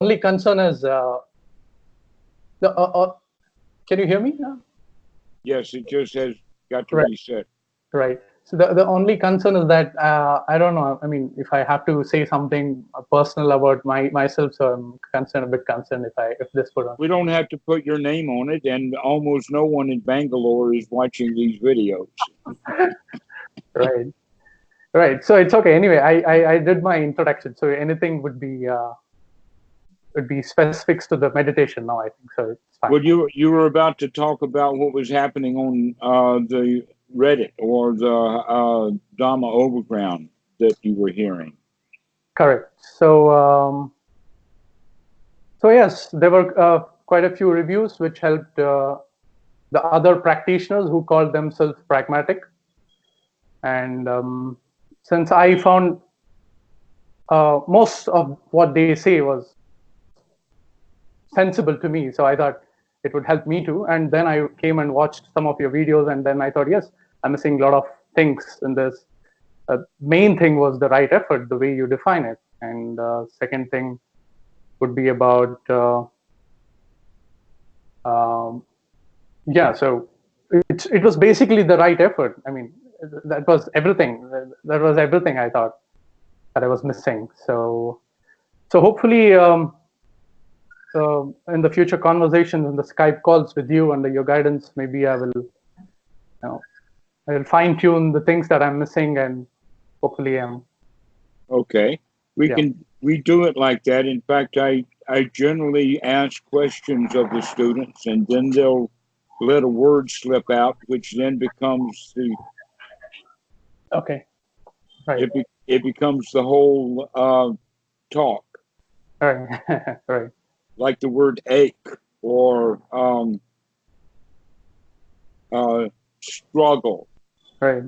only concern is the. Can you hear me now? Yes, it just has got to Right. reset. Right. So the only concern is that I don't know. I mean, if I have to say something personal about myself, so I'm concerned, a bit concerned if this would. We don't have to put your name on it, and almost no one in Bangalore is watching these videos. Right. Right. So it's okay. Anyway, I did my introduction. So anything would be specifics to the meditation now, I think. So it's fine. Well, you were about to talk about what was happening on the Reddit or the Dhamma Overground that you were hearing. Correct. So yes, there were quite a few reviews which helped the other practitioners who called themselves pragmatic. And since I found most of what they say was sensible to me, so I thought it would help me too. And then I came and watched some of your videos, and then I thought, yes, I'm missing a lot of things in this. Main thing was the right effort, the way you define it, and second thing would be about yeah. So it was basically the right effort. I mean, that was everything. That was everything I thought that I was missing. So hopefully. So in the future conversations and the Skype calls with you under your guidance, maybe I will fine tune the things that I'm missing, and hopefully Okay, yeah. we do it like that. In fact, I generally ask questions of the students, and then they'll let a word slip out, which then becomes the Okay. Right. it becomes the whole talk, Right. Right. like the word ache or struggle. Right.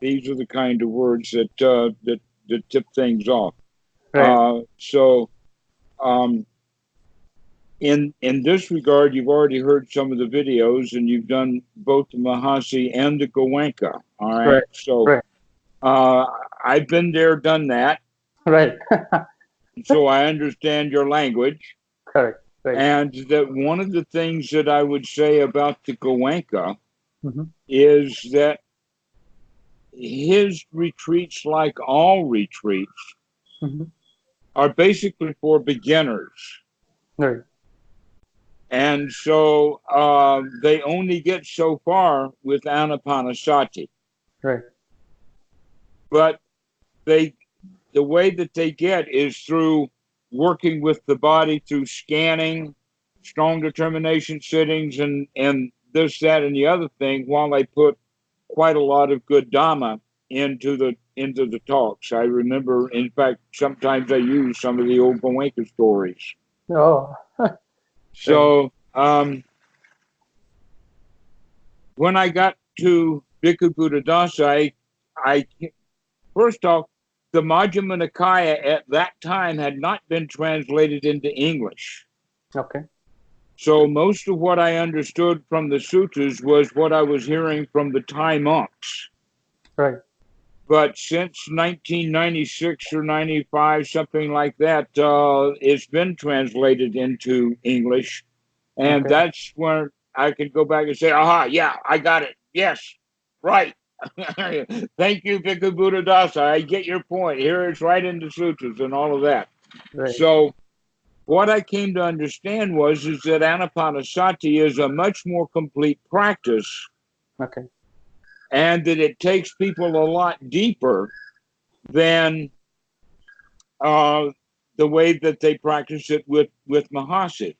These are the kind of words that that tip things off. Right. So in this regard, you've already heard some of the videos, and you've done both the Mahasi and the Goenka. All right, Right. so Right. uh, I've been there, done that, Right. so I understand your language. Correct. Right. And that one of the things that I would say about the Goenka Mm-hmm. is that his retreats, like all retreats, Mm-hmm. are basically for beginners. Right. And so they only get so far with Anapanasati. Right. But they the way that they get is through working with the body through scanning, strong determination sittings, and this, that, and the other thing, while they put quite a lot of good Dhamma into the talks. I remember, in fact, sometimes I use some of the old Goenka stories. Oh. Right. So when I got to Bhikkhu Buddhadasa, I first off, the Majjhima Nikaya at that time had not been translated into English. Okay. So most of what I understood from the sutras was what I was hearing from the Thai monks. Right. But since 1996 or 95, something like that, it's been translated into English. And Okay. that's where I could go back and say, aha, yeah, I got it. Yes, right. Thank you, Bhikkhu Buddhadasa. I get your point. Here it's right in the sutras and all of that. Right. So what I came to understand is that Anapanasati is a much more complete practice, Okay. and that it takes people a lot deeper than the way that they practice it with Mahasi.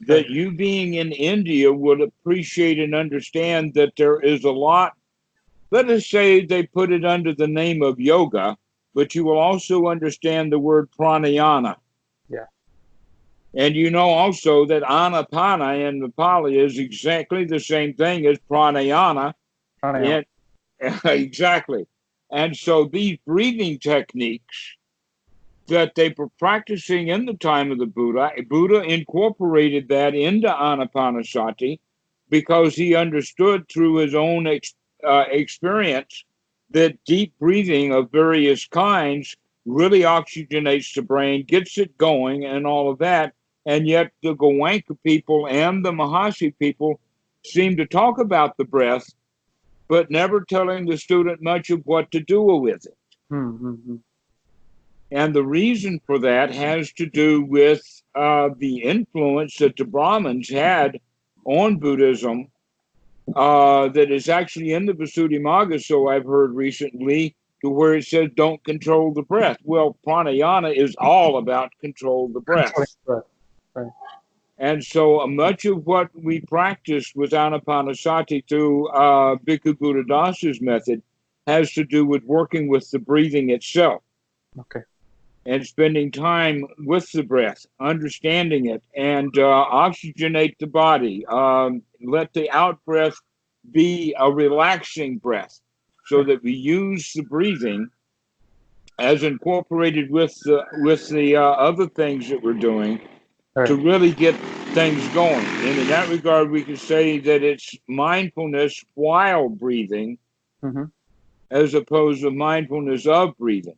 That Right. you being in India would appreciate and understand that there is a lot. Let us say they put it under the name of yoga, but you will also understand the word pranayama. Yeah. And you know also that anapana in the Pali is exactly the same thing as pranayama. Pranayama. In, exactly. And so these breathing techniques that they were practicing in the time of the Buddha incorporated that into Anapanasati because he understood through his own experience that deep breathing of various kinds really oxygenates the brain, gets it going, and all of that. And yet the Goenka people and the Mahasi people seem to talk about the breath, but never telling the student much of what to do with it. Mm-hmm. And the reason for that has to do with the influence that the Brahmins had on Buddhism, that is actually in the Visuddhimagga, so I've heard recently, to where it says don't control the breath. Well, pranayama is all about control the breath. Right. And so much of what we practice with Anapanasati through Bhikkhu Buddhadasa's method has to do with working with the breathing itself. Okay. And spending time with the breath, understanding it, and oxygenate the body. Let the out breath be a relaxing breath, so that we use the breathing as incorporated with the other things that we're doing to really get things going. And in that regard, we can say that it's mindfulness while breathing, as opposed to mindfulness of breathing.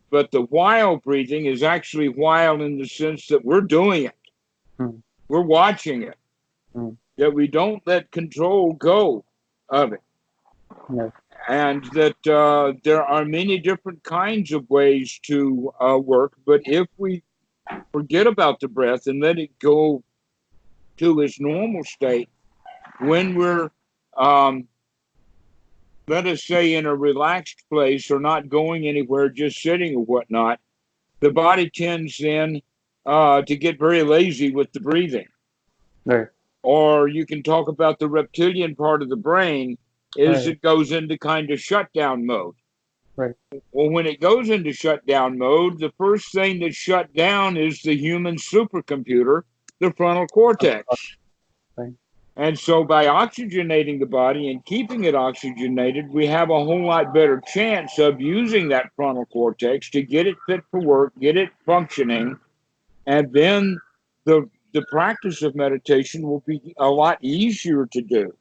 But the while breathing is actually while in the sense that we're doing it. We're watching it. That we don't let control go of it. And that there are many different kinds of ways to work. But if we forget about the breath and let it go to its normal state, when we're let us say in a relaxed place or not going anywhere, just sitting or whatnot, the body tends then to get very lazy with the breathing. Right. Or you can talk about the reptilian part of the brain is it goes into kind of shutdown mode. Right. Well, when it goes into shutdown mode, the first thing that's shut down is the human supercomputer, the frontal cortex. Right. And so by oxygenating the body and keeping it oxygenated, we have a whole lot better chance of using that frontal cortex to get it fit for work, get it functioning, and then the practice of meditation will be a lot easier to do.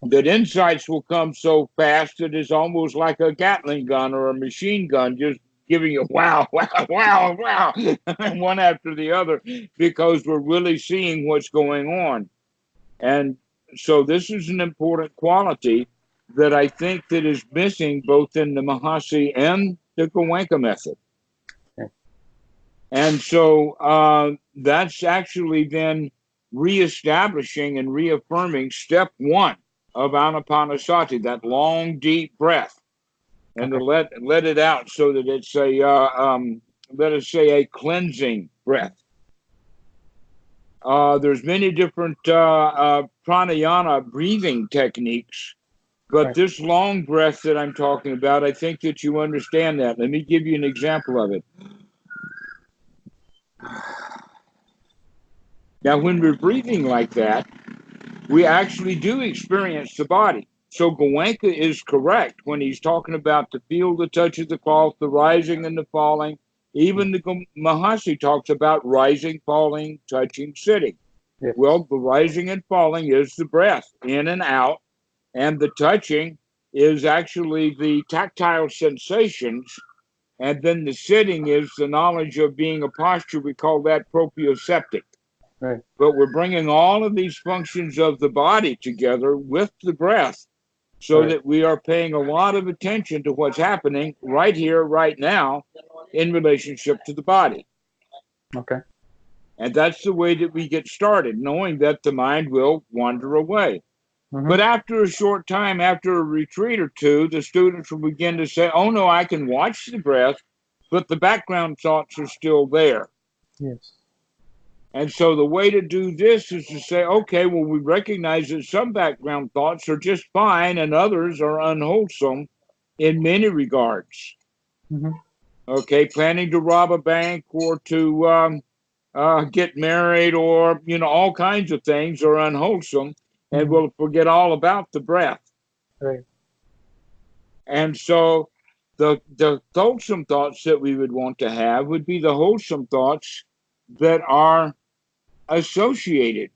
That insights will come so fast that it's almost like a Gatling gun or a machine gun, just giving you wow, wow, wow, wow, one after the other, because we're really seeing what's going on. And so this is an important quality that I think that is missing both in the Mahasi and the Goenka method. Okay. And so that's actually then reestablishing and reaffirming step one of Anapanasati, that long, deep breath, and to let it out so that it's let us say, a cleansing breath. There's many different pranayama breathing techniques, but this long breath that I'm talking about, I think that you understand that. Let me give you an example of it. Now, when we're breathing like that, we actually do experience the body. So Goenka is correct when he's talking about the feel, the touch of the cloth, the rising and the falling. Even the Mahasi talks about rising, falling, touching, sitting. Yes. Well, the rising and falling is the breath in and out, and the touching is actually the tactile sensations, and then the sitting is the knowledge of being a posture. We call that proprioceptic. Right. But we're bringing all of these functions of the body together with the breath so that we are paying a lot of attention to what's happening right here, right now, in relationship to the body. Okay. And that's the way that we get started, knowing that the mind will wander away. But after a short time, after a retreat or two, the students will begin to say, oh, no, I can watch the breath, but the background thoughts are still there. Yes. And so the way to do this is to say, okay, well, we recognize that some background thoughts are just fine and others are unwholesome in many regards. Okay, planning to rob a bank or to get married or, all kinds of things are unwholesome, and we'll forget all about the breath. Right. And so the wholesome thoughts that we would want to have would be the wholesome thoughts that are associated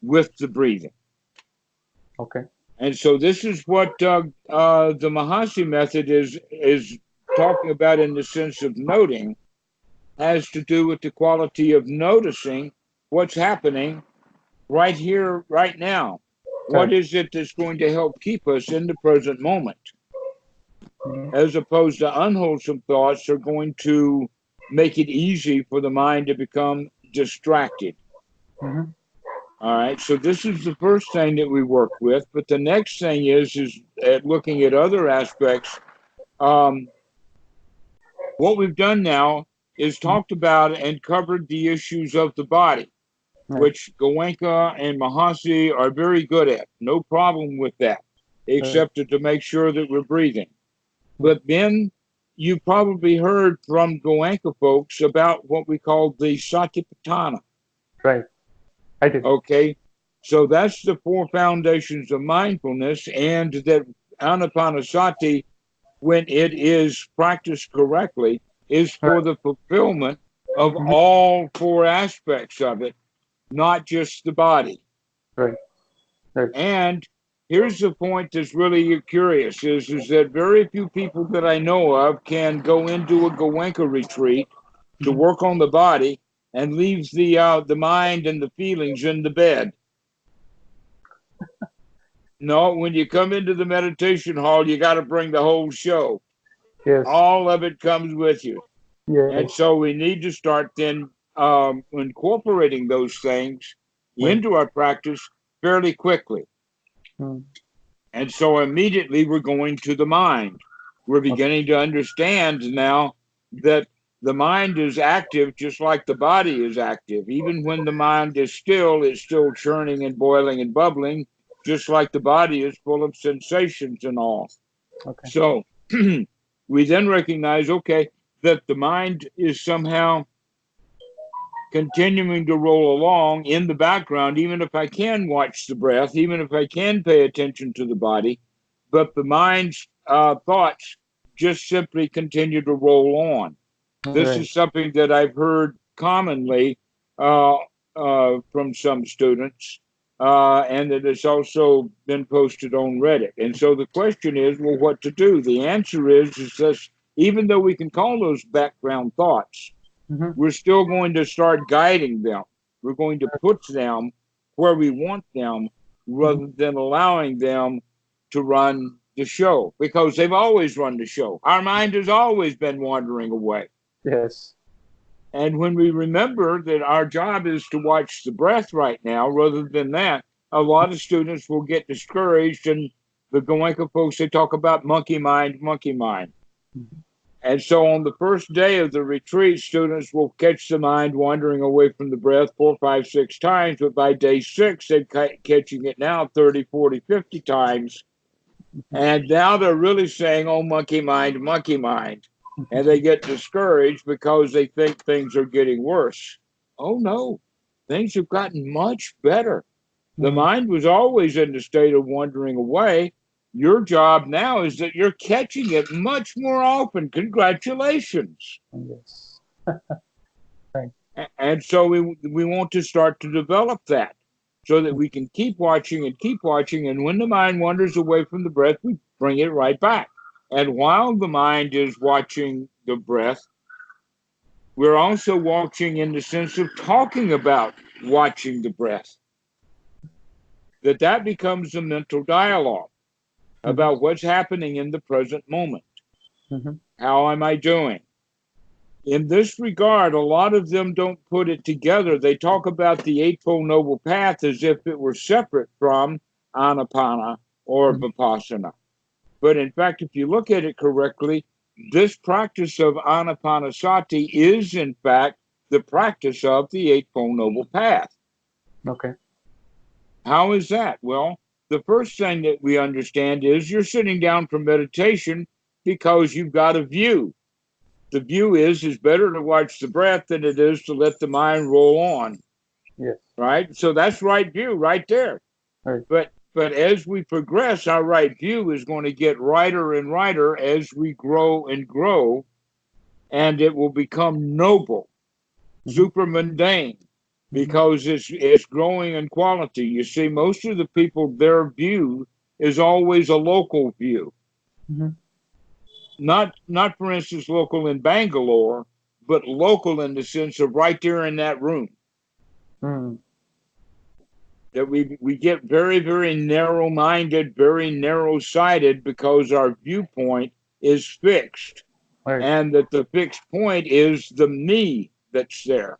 with the breathing. Okay. And so this is what the Mahasi method is talking about in the sense of noting has to do with the quality of noticing what's happening right here, right now. What is it that's going to help keep us in the present moment? As opposed to unwholesome thoughts are going to make it easy for the mind to become distracted. All right, so this is the first thing that we work with. But the next thing is looking at other aspects. What we've done now is talked about and covered the issues of the body, which Goenka and Mahasi are very good at. No problem with that, except to make sure that we're breathing. But then you probably heard from Goenka folks about what we call the Satipatthana. Right. I did. Okay. So that's the 4 foundations of mindfulness, and that Anapanasati, when it is practiced correctly, is for the fulfillment of all 4 aspects of it, not just the body. Right. And here's the point that's really curious is that very few people that I know of can go into a Goenka retreat to work on the body and leave the mind and the feelings in the bed. No, when you come into the meditation hall, you got to bring the whole show. Yes. All of it comes with you. Yes. And so we need to start then incorporating those things into our practice fairly quickly. And so immediately we're going to the mind. We're beginning to understand now that the mind is active just like the body is active. Even when the mind is still, it's still churning and boiling and bubbling, just like the body is full of sensations and all. Okay. So we then recognize, okay, that the mind is somehow continuing to roll along in the background, even if I can watch the breath, even if I can pay attention to the body, but the mind's thoughts just simply continue to roll on. This is something that I've heard commonly from some students, and it has also been posted on Reddit. And so the question is, well, what to do? The answer is this, even though we can call those background thoughts, we're still going to start guiding them. We're going to put them where we want them rather than allowing them to run the show, because they've always run the show. Our mind has always been wandering away. Yes. And when we remember that our job is to watch the breath right now, rather than that, a lot of students will get discouraged. And the Goenka folks, they talk about monkey mind, monkey mind. And so on the first day of the retreat, students will catch the mind wandering away from the breath 4, 5, 6 times. But by day 6, they're catching it now 30, 40, 50 times. And now they're really saying, oh, monkey mind, monkey mind. And they get discouraged because they think things are getting worse. Oh, no. Things have gotten much better. The mind was always in the state of wandering away. Your job now is that you're catching it much more often. Congratulations. Yes. And so we want to start to develop that so that we can keep watching and keep watching. And when the mind wanders away from the breath, we bring it right back. And while the mind is watching the breath, we're also watching in the sense of talking about watching the breath. That becomes a mental dialogue about what's happening in the present moment. How am I doing? In this regard, a lot of them don't put it together. They talk about the Eightfold Noble Path as if it were separate from Anapana or Vipassana. But in fact, if you look at it correctly, this practice of Anapanasati is, in fact, the practice of the Eightfold Noble Path. Okay. How is that? Well, the first thing that we understand is you're sitting down for meditation because you've got a view. The view is better to watch the breath than it is to let the mind roll on. Yes. Right? So that's right view right there. Right. But as we progress, our right view is going to get righter and righter as we grow and grow, and it will become noble, super mundane, because it's growing in quality. You see, most of the people, their view is always a local view. not for instance local in Bangalore, but local in the sense of right there in that room. Mm. That we get very, very narrow-minded, very narrow-sighted because our viewpoint is fixed. Right. And that the fixed point is the me that's there.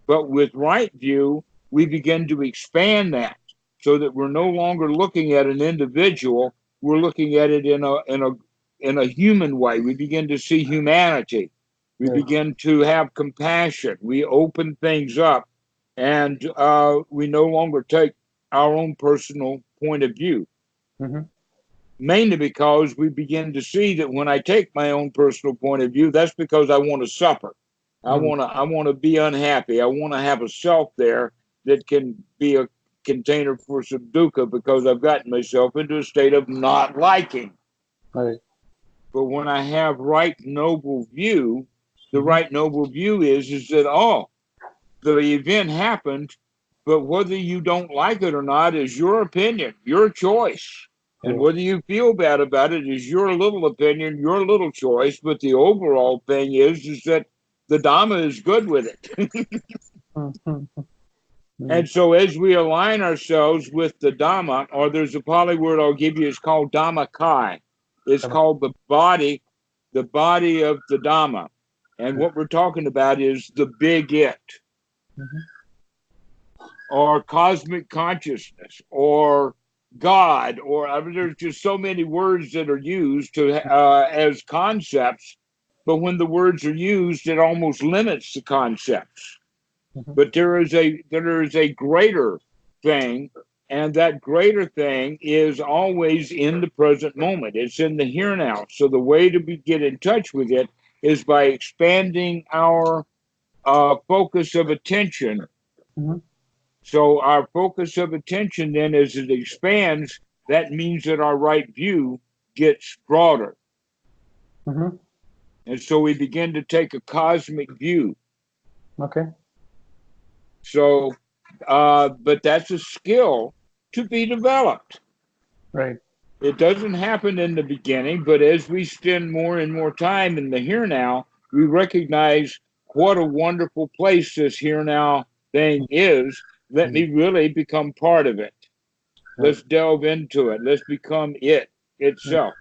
But with right view, we begin to expand that so that we're no longer looking at an individual, we're looking at it in a human way. We begin to see humanity. We Yeah. begin to have compassion. We open things up, and we no longer take our own personal point of view. Mm-hmm. Mainly because we begin to see that when I take my own personal point of view, that's because I want to suffer. I want to be unhappy. I want to have a self there that can be a container for some dukkha because I've gotten myself into a state of not liking. Right. But when I have right noble view, the Mm-hmm. right noble view is that the event happened, but whether you don't like it or not is your opinion, your choice. And Yeah. whether you feel bad about it is your little opinion, your little choice. But the overall thing is that the Dhamma is good with it. Mm-hmm. And so as we align ourselves with the Dhamma, or there's a Pali word I'll give you, it's called Dhammakai. It's called the body of the Dhamma. And what we're talking about is the big it, or cosmic consciousness, or God, or I mean, there's just so many words that are used to as concepts. But when the words are used, it almost limits the concepts. Mm-hmm. But there is a greater thing, and that greater thing is always in the present moment. It's in the here and now. So the way to get in touch with it is by expanding our focus of attention. Mm-hmm. So our focus of attention then, as it expands, that means that our right view gets broader. Mm-hmm. And so we begin to take a cosmic view. Okay. So, but that's a skill to be developed. Right. It doesn't happen in the beginning, but as we spend more and more time in the here now, we recognize what a wonderful place this here now thing is. Let me really become part of it. Let's delve into it. Let's become it itself.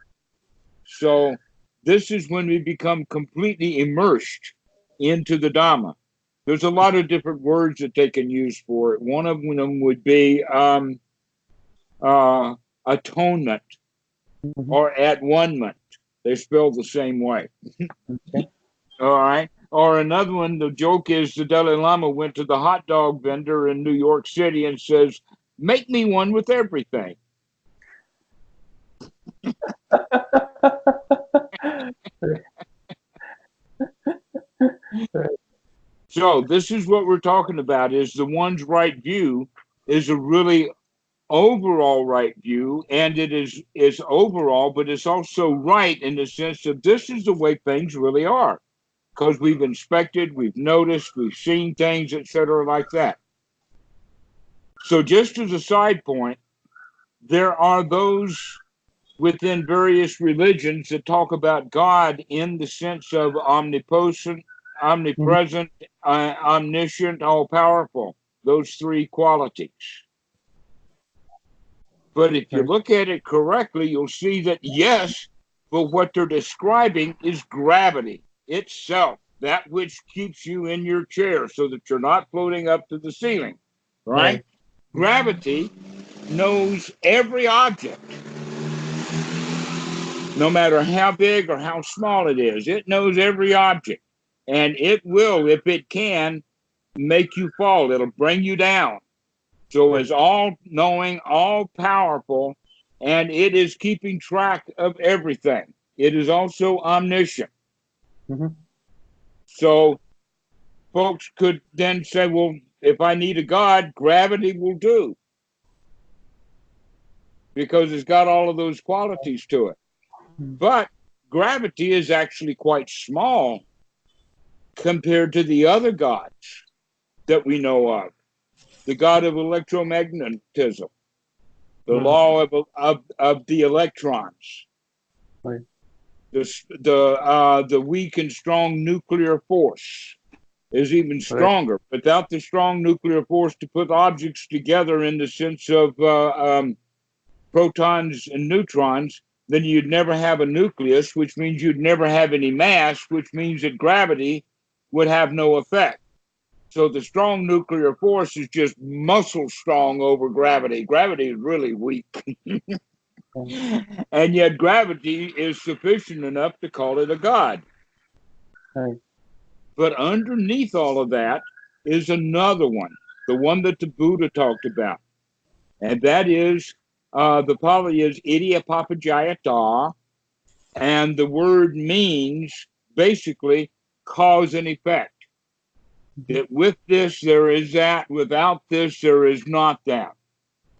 So this is when we become completely immersed into the Dhamma. There's a lot of different words that they can use for it. One of them would be atonement Mm-hmm. or at one-ment. They spell the same way. Okay. All right. Or another one, the joke is the Dalai Lama went to the hot dog vendor in New York City and says, "Make me one with everything." So this is what we're talking about, is the one's right view is a really overall right view, and it is overall, but it's also right in the sense that this is the way things really are. Because we've inspected, we've noticed, we've seen things, etc., like that. So just as a side point, there are those within various religions that talk about God in the sense of omnipotent, omnipresent, omniscient, all powerful, those three qualities. But if you look at it correctly, you'll see that yes, but what they're describing is gravity itself, that which keeps you in your chair so that you're not floating up to the ceiling, right? Gravity knows every object, no matter how big or how small it is. It knows every object, and it will, if it can, make you fall. It'll bring you down. So it's all knowing, all powerful, and it is keeping track of everything. It is also omniscient. Mm-hmm. So folks could then say, well, if I need a God, gravity will do, because it's got all of those qualities to it. But gravity is actually quite small compared to the other gods that we know of. The god of electromagnetism, the law of the electrons, Right. The weak and strong nuclear force is even stronger. Without the strong nuclear force to put objects together in the sense of protons and neutrons, then you'd never have a nucleus, which means you'd never have any mass, which means that gravity would have no effect. So the strong nuclear force is just muscle strong over gravity. Gravity is really weak. And yet gravity is sufficient enough to call it a god. Right. But underneath all of that is another one, the one that the Buddha talked about. And that is, the Pali is idiapapajayata, and the word means basically cause and effect. That with this there is that, without this there is not that.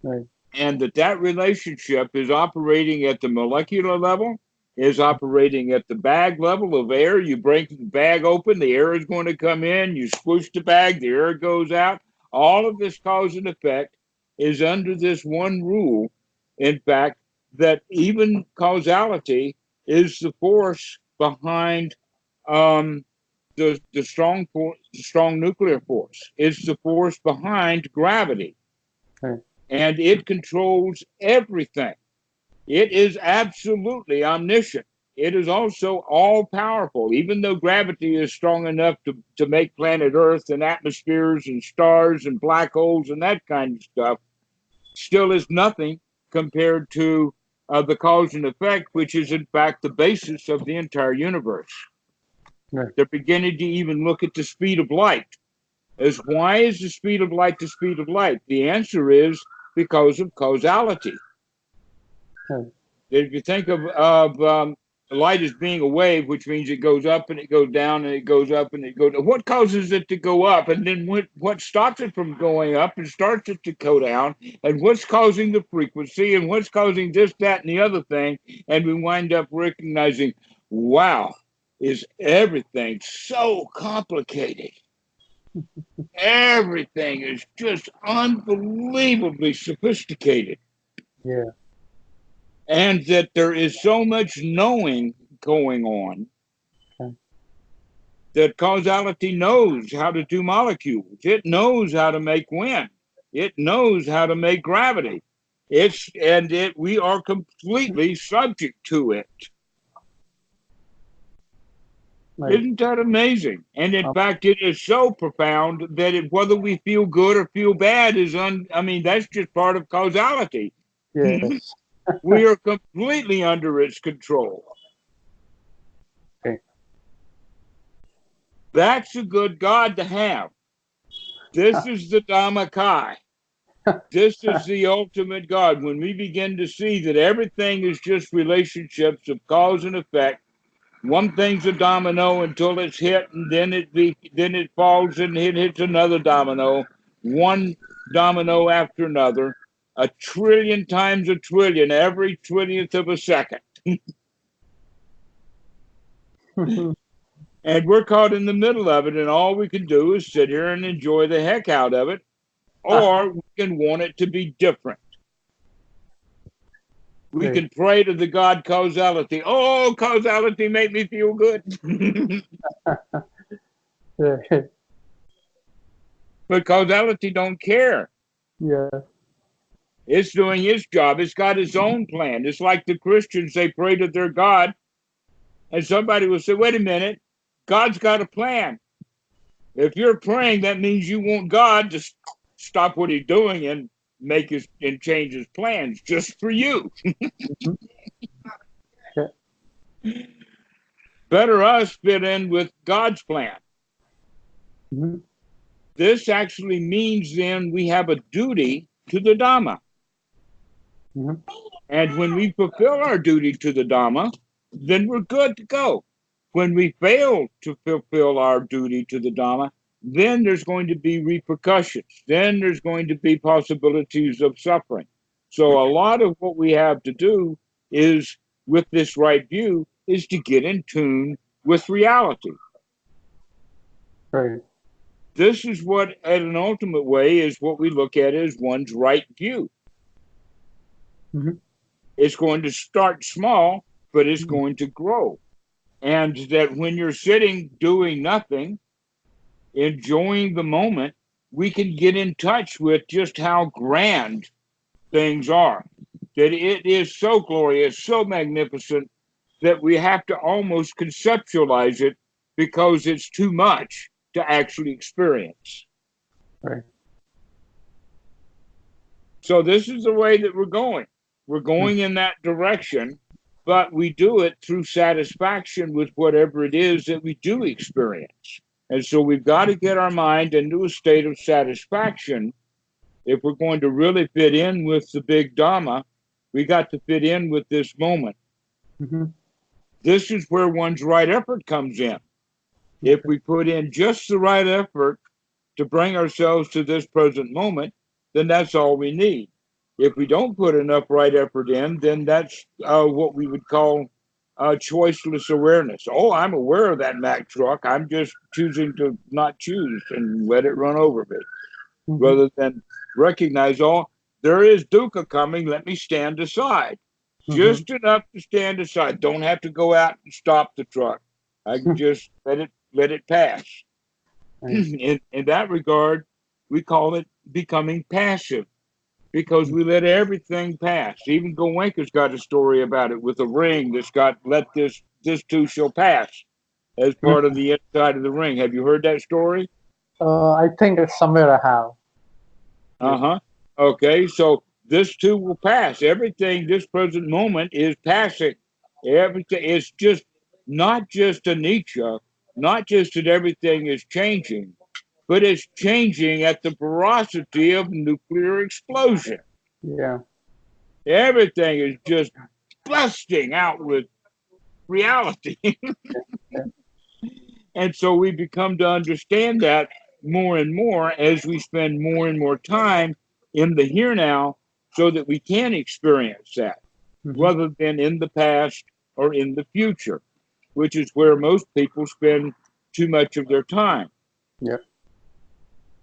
Right. And that relationship is operating at the molecular level, is operating at the bag level of air. You break the bag open, the air is going to come in, you squish the bag, the air goes out. All of this cause and effect is under this one rule, in fact, that even causality is the force behind the strong nuclear force. It's the force behind gravity. Right. And it controls everything. It is absolutely omniscient. It is also all-powerful. Even though gravity is strong enough to make planet Earth and atmospheres and stars and black holes and that kind of stuff, still is nothing compared to the cause and effect, which is in fact the basis of the entire universe. Right. They're beginning to even look at the speed of light. As why is the speed of light the speed of light? The answer is because of causality. Right. If you think of light as being a wave, which means it goes up and it goes down and it goes up and it goes down. What causes it to go up? And then what stops it from going up and starts it to go down? And what's causing the frequency? And what's causing this, that, and the other thing? And we wind up recognizing, wow, is everything so complicated? Everything is just unbelievably sophisticated. Yeah. And that there is so much knowing going on that causality knows how to do molecules. It knows how to make wind. It knows how to make gravity. We are completely subject to it. Right. Isn't that amazing? And in fact, it is so profound that whether we feel good or feel bad that's just part of causality. Yes. We are completely under its control. Okay. That's a good God to have. This is the Dhammakai. This is the ultimate God. When we begin to see that everything is just relationships of cause and effect, one thing's a domino until it's hit, and then it falls and it hits another domino, one domino after another, 1 trillion times 1 trillion, every 20th of a second. And we're caught in the middle of it, and all we can do is sit here and enjoy the heck out of it, or we can want it to be different. We can pray to the God causality. Oh, causality, make me feel good. But causality don't care. Yeah. It's doing its job. It's got its own plan. It's like the Christians, they pray to their God, and somebody will say, wait a minute, God's got a plan. If you're praying, that means you want God to stop what he's doing and change his plans just for you. Better us fit in with God's plan. Mm-hmm. This actually means then we have a duty to the Dhamma. Mm-hmm. And when we fulfill our duty to the Dhamma, then we're good to go. When we fail to fulfill our duty to the Dhamma, then there's going to be repercussions. Then there's going to be possibilities of suffering. So a lot of what we have to do is, with this right view, is to get in tune with reality. Right. This is what, at an ultimate way, is what we look at as one's right view. Mm-hmm. It's going to start small, but it's going to grow. And that when you're sitting doing nothing, enjoying the moment, we can get in touch with just how grand things are. That it is so glorious, so magnificent, that we have to almost conceptualize it because it's too much to actually experience. Right. So this is the way that we're going. We're going in that direction, but we do it through satisfaction with whatever it is that we do experience. And so we've got to get our mind into a state of satisfaction. If we're going to really fit in with the big Dhamma, we got to fit in with this moment. Mm-hmm. This is where one's right effort comes in. If we put in just the right effort to bring ourselves to this present moment, then that's all we need. If we don't put enough right effort in, then that's what we would call choiceless awareness. Oh, I'm aware of that Mack truck. I'm just choosing to not choose and let it run over me. Mm-hmm. Rather than recognize, oh, there is dukkha coming. Let me stand aside. Mm-hmm. Just enough to stand aside. Don't have to go out and stop the truck. I can just let it pass. Right. In that regard, we call it becoming passive, because we let everything pass. Even Goenka's got a story about it with a ring that's got "let this too shall pass" as part of the inside of the ring. Have you heard that story? I think it's somewhere I have. Okay, so this too will pass. Everything, this present moment, is passing. Everything is just not just anicca, not just that everything is changing, but it's changing at the ferocity of nuclear explosion. Yeah. Everything is just busting out with reality. And so we become to understand that more and more as we spend more and more time in the here now, so that we can experience that, rather than in the past or in the future, which is where most people spend too much of their time. Yeah.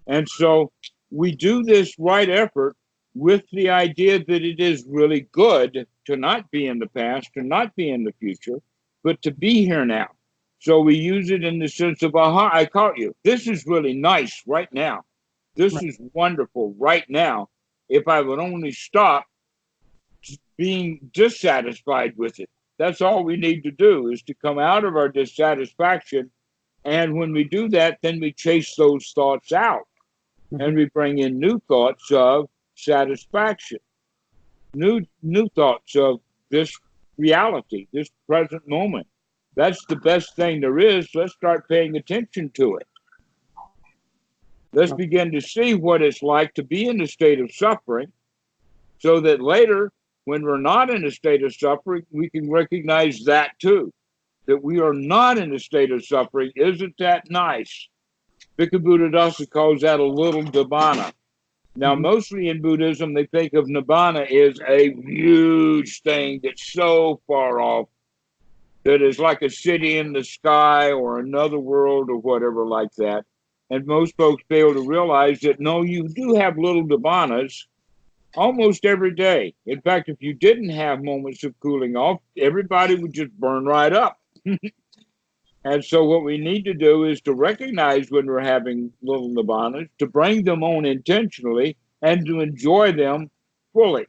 And so we do this right effort with the idea that it is really good to not be in the past, to not be in the future, but to be here now. So we use it in the sense of, aha, I caught you. This is really nice right now. This is wonderful right now. If I would only stop being dissatisfied with it. That's all we need to do, is to come out of our dissatisfaction. And when we do that, then we chase those thoughts out. And we bring in new thoughts of satisfaction, new thoughts of this reality, this present moment. That's the best thing there is. Let's start paying attention to it. Let's begin to see what it's like to be in a state of suffering, so that later, when we're not in a state of suffering, we can recognize that too, that we are not in a state of suffering. Isn't that nice? Bhikkhu Buddhadasa calls that a little nibbana. Now, mostly in Buddhism, they think of nibbana as a huge thing that's so far off that is like a city in the sky or another world or whatever like that. And most folks fail to realize that, no, you do have little nibbanas almost every day. In fact, if you didn't have moments of cooling off, everybody would just burn right up. And so what we need to do is to recognize when we're having little nibbanas, to bring them on intentionally, and to enjoy them fully.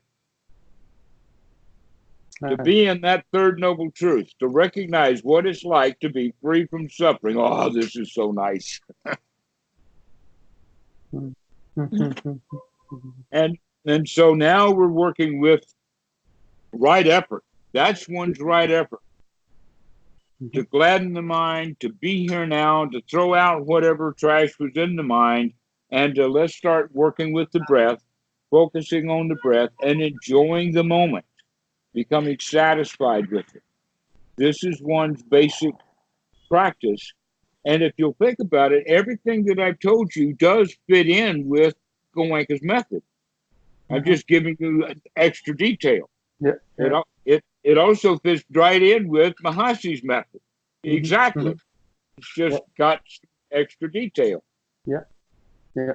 To be in that third noble truth, to recognize what it's like to be free from suffering. Oh, this is so nice. And so now we're working with right effort. That's one's right effort. To gladden the mind, to be here now, to throw out whatever trash was in the mind, and to let's start working with the breath, focusing on the breath, and enjoying the moment, becoming satisfied with it. This is one's basic practice. And if you'll think about it, everything that I've told you does fit in with Goenka's method. I'm just giving you extra detail. Yeah. It also fits right in with Mahasi's method. Exactly. It's just got extra detail. Yeah.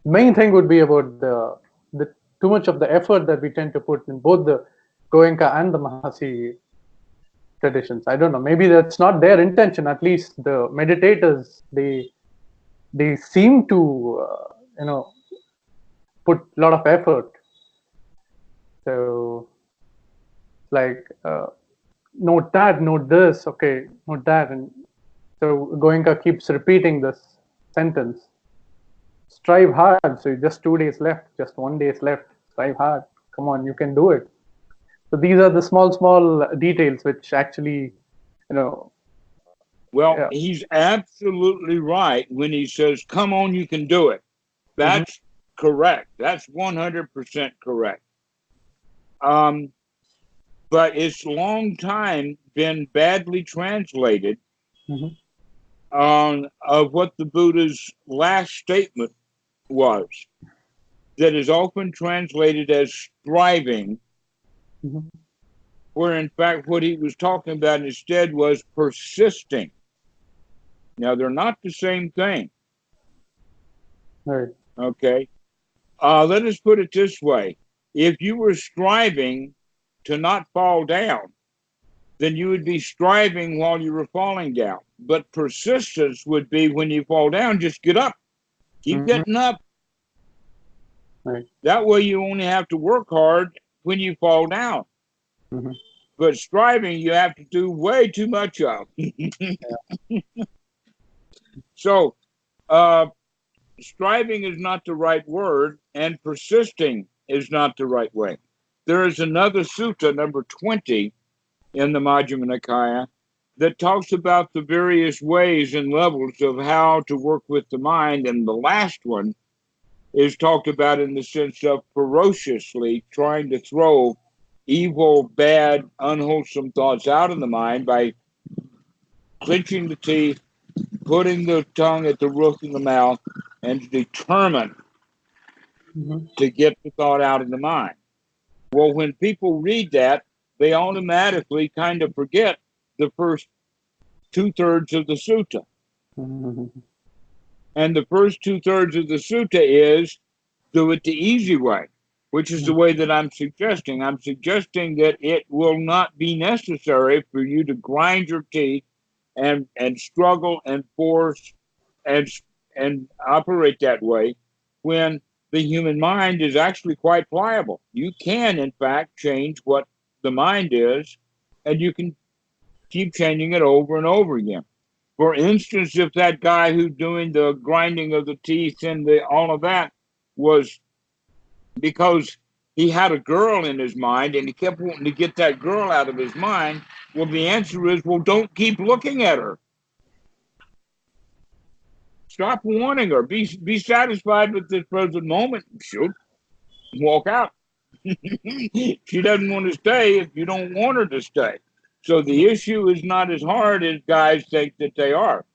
Main thing would be about the too much of the effort that we tend to put in both the Goenka and the Mahasi traditions. I don't know. Maybe that's not their intention. At least the meditators, they seem to put a lot of effort. So like note that, note this, okay, note that, and so Goenka keeps repeating this sentence. Strive hard. So just 2 days left, just 1 day left. Strive hard. Come on, you can do it. So these are the small details which actually, Well, yeah. he's absolutely right when he says, "Come on, you can do it." That's correct. That's 100% correct. But it's long time been badly translated of what the Buddha's last statement was. That is often translated as striving, where in fact what he was talking about instead was persisting. Now, they're not the same thing. Right. Okay. Let us put it this way. If you were striving to not fall down, then you would be striving while you were falling down. But persistence would be when you fall down, just get up. Keep getting up. Right. That way you only have to work hard when you fall down. But striving, you have to do way too much of. So, striving is not the right word, and persisting is not the right way. There is another sutta, number 20, in the Majjhima Nikaya, that talks about the various ways and levels of how to work with the mind, and the last one is talked about in the sense of ferociously trying to throw evil, bad, unwholesome thoughts out of the mind by clenching the teeth, putting the tongue at the roof of the mouth, and determined to get the thought out of the mind. Well, when people read that, they automatically kind of forget the first 2/3 of the sutta. And the first 2/3 of the sutta is do it the easy way, which is the way that I'm suggesting. I'm suggesting that it will not be necessary for you to grind your teeth and struggle and force and operate that way when the human mind is actually quite pliable. You can, in fact, change what the mind is, and you can keep changing it over and over again. For instance, if that guy who's doing the grinding of the teeth and all of that was because he had a girl in his mind and he kept wanting to get that girl out of his mind, well, the answer is, well, don't keep looking at her. Stop wanting her. Be satisfied with this present moment. She'll walk out. She doesn't want to stay if you don't want her to stay. So the issue is not as hard as guys think that they are.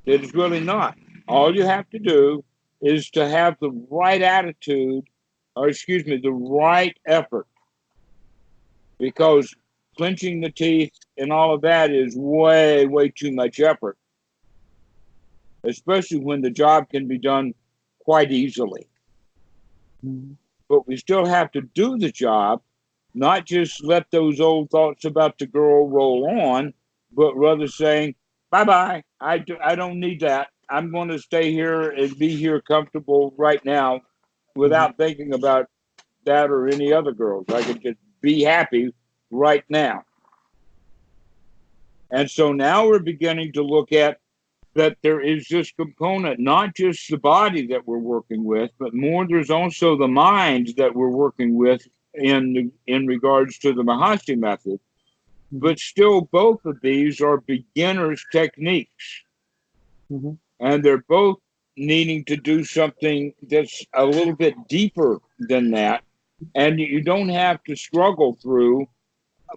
It is really not. All you have to do is to have the right attitude, or excuse me, the right effort. Because clenching the teeth and all of that is way, way too much effort. Especially when the job can be done quite easily. But we still have to do the job, not just let those old thoughts about the girl roll on, but rather saying, bye-bye, I don't need that. I'm going to stay here and be here comfortable right now without thinking about that or any other girls. I can just be happy right now. And so now we're beginning to look at that there is this component, not just the body that we're working with, but more there's also the mind that we're working with in regards to the Mahasi method. But still, both of these are beginner's techniques. And they're both needing to do something that's a little bit deeper than that. And you don't have to struggle through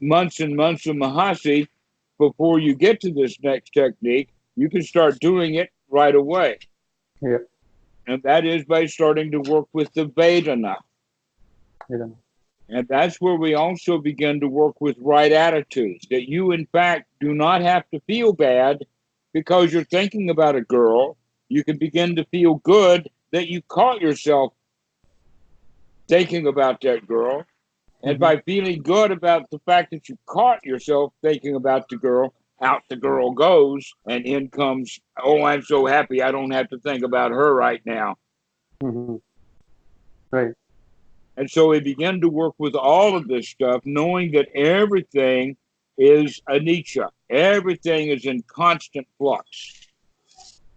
months and months of Mahasi before you get to this next technique. You can start doing it right away. Yeah. And that is by starting to work with the Vedana. And that's where we also begin to work with right attitudes, that you, in fact, do not have to feel bad because you're thinking about a girl. You can begin to feel good that you caught yourself thinking about that girl. And by feeling good about the fact that you caught yourself thinking about the girl, out the girl goes, and in comes, oh, I'm so happy I don't have to think about her right now. Mm-hmm. Right. And so we begin to work with all of this stuff, knowing that everything is anicca. Everything is in constant flux.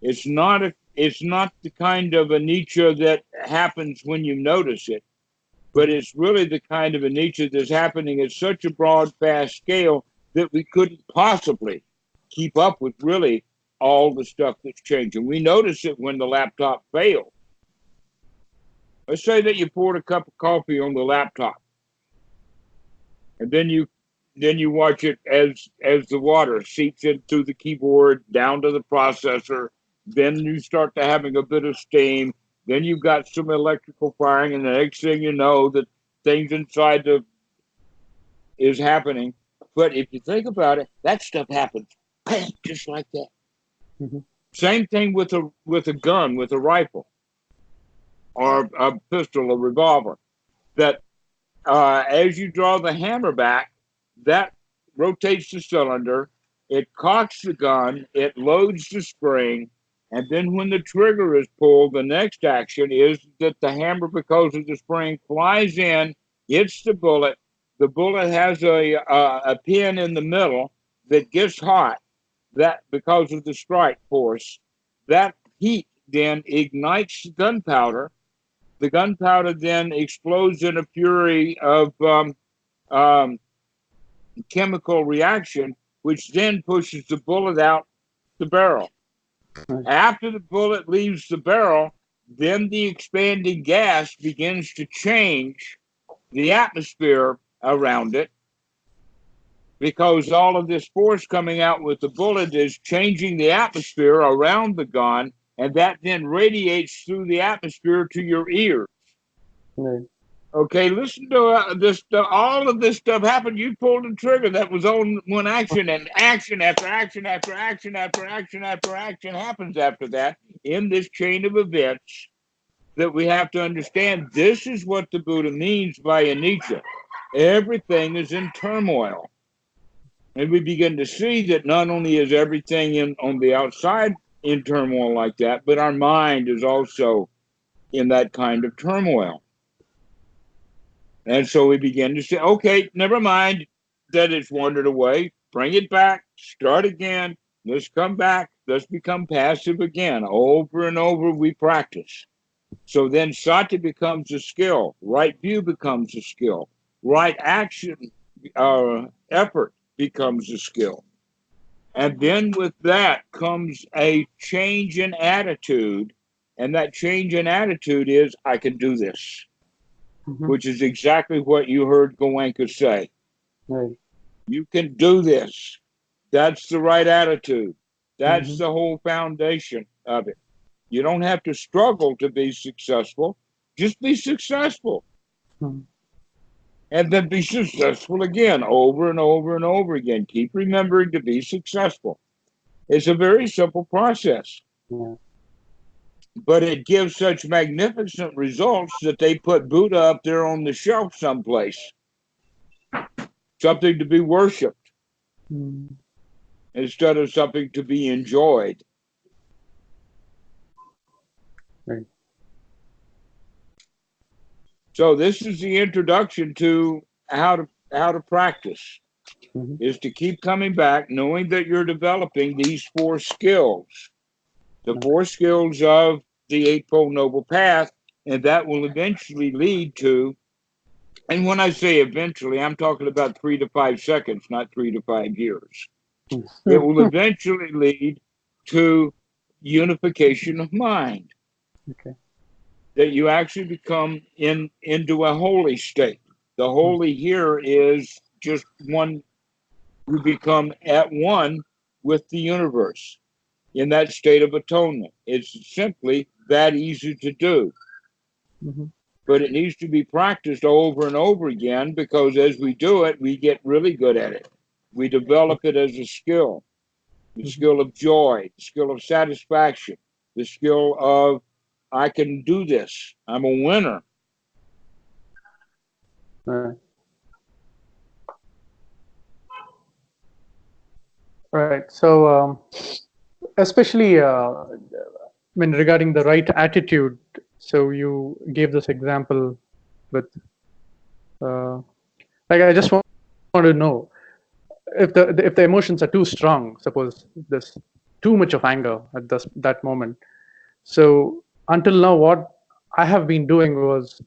It's not the kind of anicca that happens when you notice it, but it's really the kind of anicca that's happening at such a broad, fast scale that we couldn't possibly keep up with really all the stuff that's changing. We notice it when the laptop fails. Let's say that you poured a cup of coffee on the laptop, and then you watch it as the water seeps in through the keyboard down to the processor. Then you start to having a bit of steam. Then you've got some electrical firing, and the next thing you know, that things inside is happening. But if you think about it, that stuff happens, bang, just like that. Mm-hmm. Same thing with a gun, with a rifle, or a pistol, a revolver. That as you draw the hammer back, that rotates the cylinder, it cocks the gun, it loads the spring, and then when the trigger is pulled, the next action is that the hammer, because of the spring, flies in, hits the bullet. The bullet has a pin in the middle that gets hot. That because of the strike force, that heat then ignites gunpowder. The gunpowder then explodes in a fury of chemical reaction, which then pushes the bullet out the barrel. After the bullet leaves the barrel, then the expanding gas begins to change the atmosphere around it, because all of this force coming out with the bullet is changing the atmosphere around the gun, and that then radiates through the atmosphere to your ears. Right. Okay, listen to this. All of this stuff happened. You pulled the trigger. That was on one action, and action after action after action after action after action happens after that in this chain of events that we have to understand. This is what the Buddha means by anicca. Everything is in turmoil. And we begin to see that not only is everything on the outside in turmoil like that, but our mind is also in that kind of turmoil. And so we begin to say, okay, never mind that it's wandered away. Bring it back. Start again. Let's come back. Let's become passive again. Over and over we practice. So then sati becomes a skill. Right view becomes a skill. Right action, effort becomes a skill. And then with that comes a change in attitude. And that change in attitude is, I can do this. Mm-hmm. Which is exactly what you heard Goenka say. Right. You can do this. That's the right attitude. That's the whole foundation of it. You don't have to struggle to be successful. Just be successful. Mm-hmm. And then be successful again, over and over and over again. Keep remembering to be successful. It's a very simple process. Yeah. But it gives such magnificent results that they put Buddha up there on the shelf someplace. Something to be worshipped instead of something to be enjoyed. Right. So this is the introduction to how to practice, is to keep coming back, knowing that you're developing these 4 skills. The 4 skills of the Eightfold Noble Path, and that will eventually lead to, and when I say eventually, I'm talking about 3 to 5 seconds, not 3 to 5 years. It will eventually lead to unification of mind. Okay. That you actually become into a holy state. The holy here is just one, you become at one with the universe in that state of atonement. It's simply that easy to do. But it needs to be practiced over and over again, because as we do it, we get really good at it. We develop it as a skill, the skill of joy, the skill of satisfaction, the skill of, I can do this. I'm a winner. Right. Right. So, especially, regarding the right attitude. So you gave this example with, uh, like, I just want to know if the emotions are too strong. Suppose there's too much of anger at that moment. So until now, what I have been doing was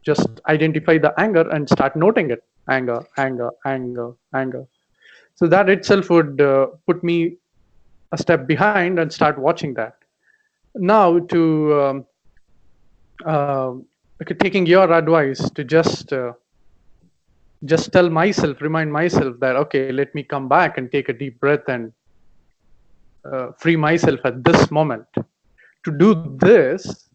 just identify the anger and start noting it. Anger, anger, anger, anger. So that itself would put me a step behind and start watching that. Now to okay, taking your advice to just tell myself, remind myself that okay, let me come back and take a deep breath and free myself at this moment. To do this,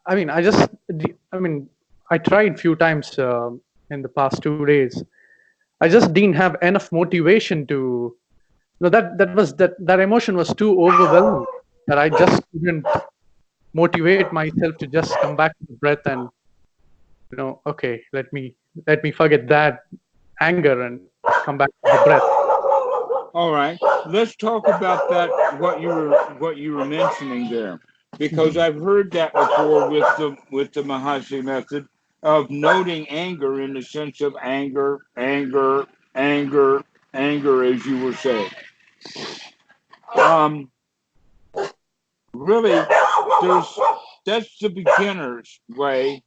I mean, I mean, I tried few times in the past 2 days. I just didn't have enough motivation to. No, that emotion was too overwhelming that I just couldn't motivate myself to just come back to the breath and okay, let me forget that anger and come back to the breath. All right, let's talk about that. What you were mentioning there, because Mhm. I've heard that before with the Mahasi method of noting anger in the sense of anger, anger, anger, anger, as you were saying. Um, really, there's that's the beginner's way,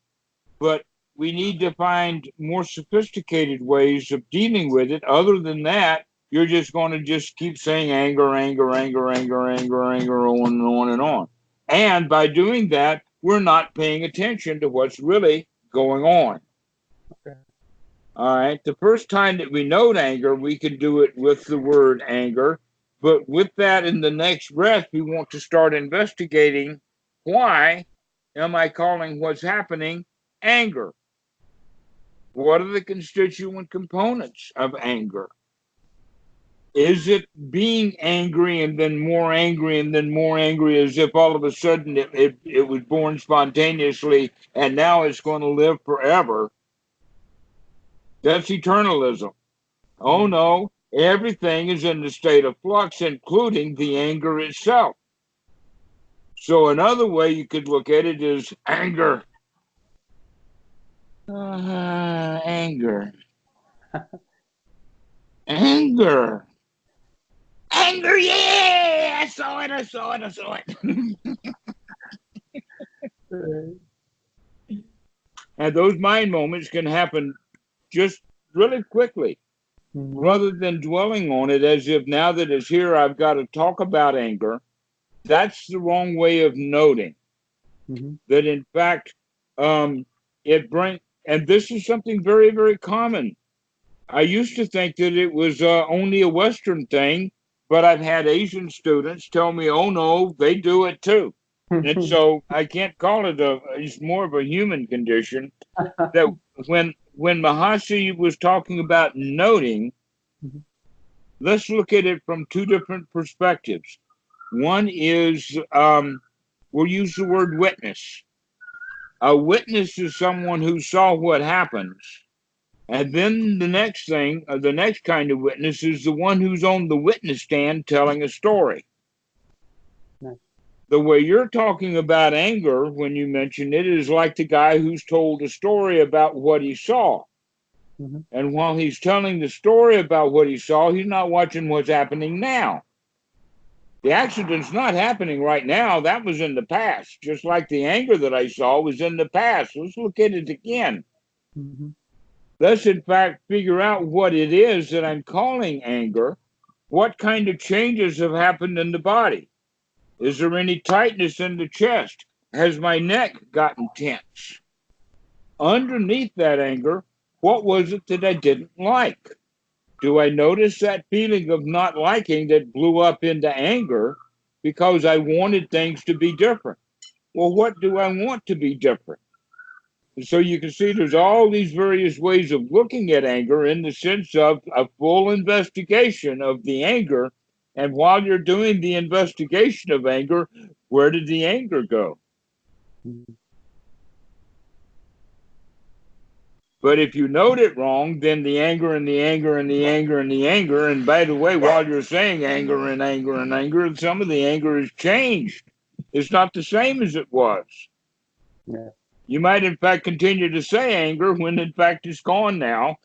but we need to find more sophisticated ways of dealing with it. Other than that, you're just going to just keep saying anger, anger, anger, anger, anger, anger, on and on and on. And by doing that, we're not paying attention to what's really going on. Okay. All right. The first time that we note anger, we can do it with the word anger. But with that in the next breath, we want to start investigating why am I calling what's happening anger? What are the constituent components of anger? Is it being angry and then more angry and then more angry as if all of a sudden it was born spontaneously and now it's going to live forever? That's eternalism. Oh Mm. no, everything is in the state of flux, including the anger itself. So another way you could look at it is anger. Anger. Anger. Anger, yeah! I saw it, I saw it, I saw it. Uh, And those mind moments can happen just really quickly mm, rather than dwelling on it as if now that it's here, I've got to talk about anger. That's the wrong way of noting mhm. that, in fact, um, it brings, and this is something very, very common. I used to think that it was only a Western thing, but I've had Asian students tell me, oh no, they do it too. And so I can't call it it's more of a human condition that when Mahasi was talking about noting, Mhm. let's look at it from two different perspectives. One is we'll use the word witness. A witness is someone who saw what happens. And then the next thing, the next kind of witness is the one who's on the witness stand telling a story. Nice. The way you're talking about anger when you mention it is like the guy who's told a story about what he saw. Mhm. And while he's telling the story about what he saw, he's not watching what's happening now. The accident's not happening right now. That was in the past, just like the anger that I saw was in the past. Let's look at it again. Mhm. Let's, in fact, figure out what it is that I'm calling anger. What kind of changes have happened in the body? Is there any tightness in the chest? Has my neck gotten tense? Underneath that anger, what was it that I didn't like? Do I notice that feeling of not liking that blew up into anger because I wanted things to be different? Well, what do I want to be different? And so you can see there's all these various ways of looking at anger in the sense of a full investigation of the anger. And while you're doing the investigation of anger, where did the anger go? Mhm. But if you note it wrong, then the anger and the anger and the anger and the anger, and by the way, while you're saying anger and anger and anger, some of the anger has changed. It's not the same as it was. Yeah. You might, in fact, continue to say anger when, in fact, it's gone now.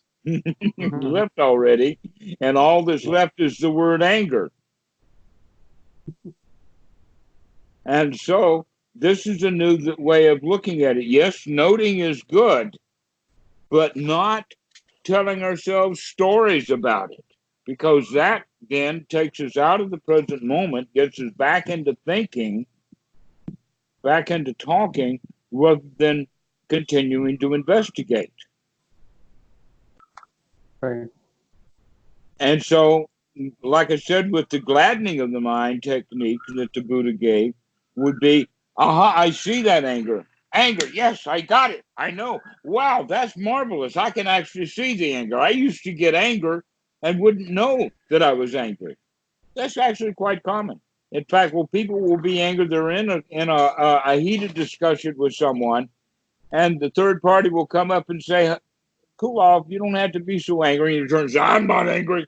Left already. And all that's left is the word anger. And so this is a new way of looking at it. Yes, noting is good, but not telling ourselves stories about it, because that then takes us out of the present moment, gets us back into thinking, back into talking, rather than continuing to investigate. Right. And so, like I said, with the gladdening of the mind technique that the Buddha gave, would be, aha, I see that anger. Anger, yes, I got it. I know. Wow, that's marvelous. I can actually see the anger. I used to get anger and wouldn't know that I was angry. That's actually quite common. In fact, well, people will be angry. They're in a heated discussion with someone, and the third party will come up and say, cool off, you don't have to be so angry. And he turns, I'm not angry.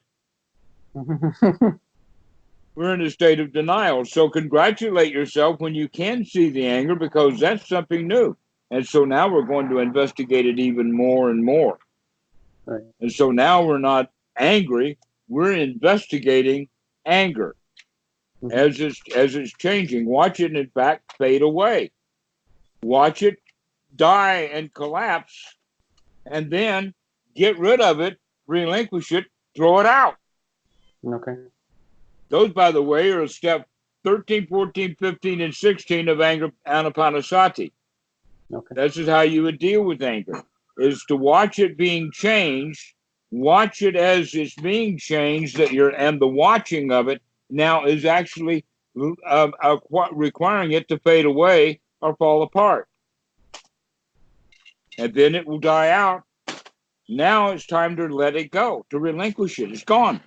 We're in a state of denial. So congratulate yourself when you can see the anger, because that's something new. And so now we're going to investigate it even more and more. Right. And so now we're not angry, we're investigating anger as it's changing. Watch it, in fact, fade away. Watch it die and collapse, and then get rid of it, relinquish it, throw it out. Okay. Those, by the way, are step 13, 14, 15, and 16 of anger anapanasati. Okay. This is how you would deal with anger, is to watch it being changed, watch it as it's being changed, and the watching of it now is actually requiring it to fade away or fall apart. And then it will die out. Now it's time to let it go, to relinquish it. It's gone.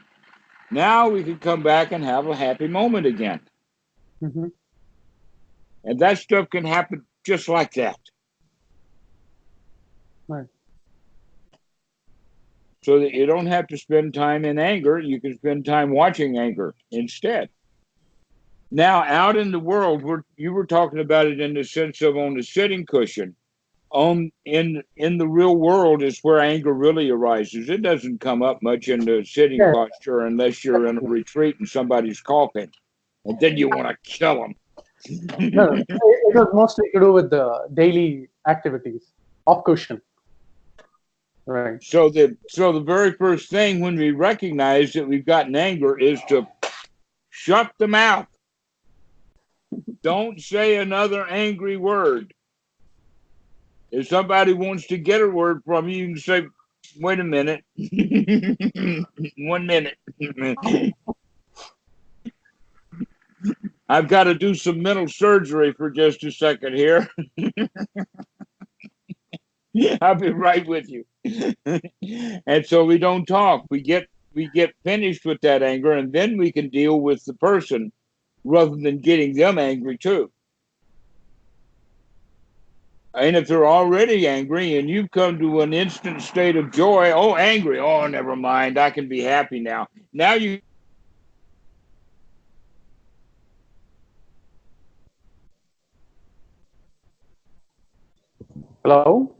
Now we can come back and have a happy moment again. Mm-hmm. And that stuff can happen just like that. Right. So that you don't have to spend time in anger. You can spend time watching anger instead. Now, out in the world, you were talking about it in the sense of on the sitting cushion. In the real world is where anger really arises. It doesn't come up much in the sitting posture unless you're in a retreat and somebody's coughing, and then you want to kill them. No, it was mostly to do with the daily activities of cushion. Right. So the very first thing when we recognize that we've gotten anger is to shut the mouth. Don't say another angry word. If somebody wants to get a word from you, you can say, wait a minute. 1 minute. I've got to do some mental surgery for just a second here. I'll be right with you. And so we don't talk. We get finished with that anger, and then we can deal with the person rather than getting them angry too. And if they're already angry and you've come to an instant state of joy, oh, angry, oh, never mind, I can be happy now. Now you. Hello?